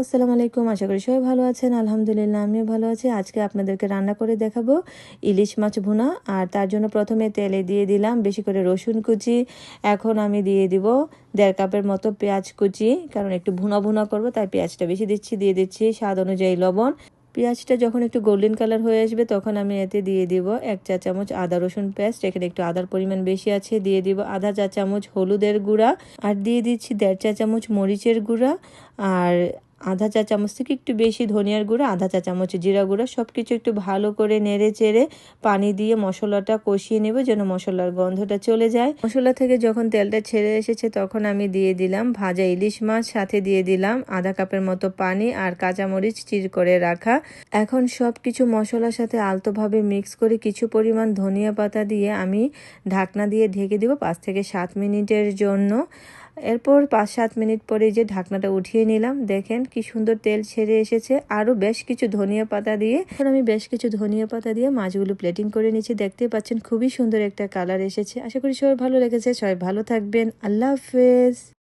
আসসালামু আলাইকুম। আশা করি সবাই ভালো আছেন। আলহামদুলিল্লাহ আমিও ভালো আছি। আজকে আপনাদেরকে রান্না করে দেখাবো ইলিশ মাছ ভুনা। আর তার জন্য প্রথমে তেলে দিয়ে দিলাম বেশি করে রসুন কুচি। এখন আমি দিয়ে দিব 1.5 কাপের মতো পেঁয়াজ কুচি, কারণ একটু ভুনা ভুনা করব তাই পেঁয়াজটা বেশি দিচ্ছি। দিয়ে দিচ্ছি স্বাদ অনুযায়ী লবণ। পেঁয়াজটা যখন একটু গোল্ডেন কালার হয়ে আসবে তখন আমি এতে দিয়ে দিব 1 চা চামচ আদা রসুন পেস্ট। এখানে একটু আদার পরিমাণ বেশি আছে। দিয়ে দিব আধা চা চামচ হলুদের গুঁড়া, আর দিয়ে দিচ্ছি 1.5 চা চামচ মরিচের গুঁড়া, আর আধা চা চামচ থেকে একটু বেশি ধনিয়ার গুঁড়া, আধা চা চামচ জিরা গুঁড়া। সব কিছু একটু ভালো করে নেড়ে চেড়ে পানি দিয়ে মশলাটা কষিয়ে নেব যেন মশলার গন্ধটা চলে যায়। মশলা থেকে যখন তেলটা ছেড়ে এসেছে তখন আমি দিয়ে দিলাম ভাজা ইলিশ মাছ, সাথে দিয়ে দিলাম আধা কাপের মতো পানি আর কাঁচামরিচ চির করে রাখা। এখন সব কিছু মশলার সাথে আলতোভাবে মিক্স করে কিছু পরিমাণ ধনিয়া পাতা দিয়ে আমি ঢাকনা দিয়ে ঢেকে দেব 5 থেকে 7 মিনিটের জন্য। এরপর 5-7 মিনিট পরে যে ঢাকনাটা উঠিয়ে নিলাম, দেখেন কি সুন্দর তেল ছেড়ে এসেছে। আরও বেশ কিছু ধনিয়া পাতা দিয়ে এখন আমি বেশ কিছু ধনিয়া পাতা দিয়ে মাছগুলো প্লেটিং করে নিচ্ছি। দেখতে পাচ্ছেন খুবই সুন্দর একটা কালার এসেছে। আশা করি সবাই ভালো লেগেছে। সবাই ভালো থাকবেন। আল্লাহ হাফেজ।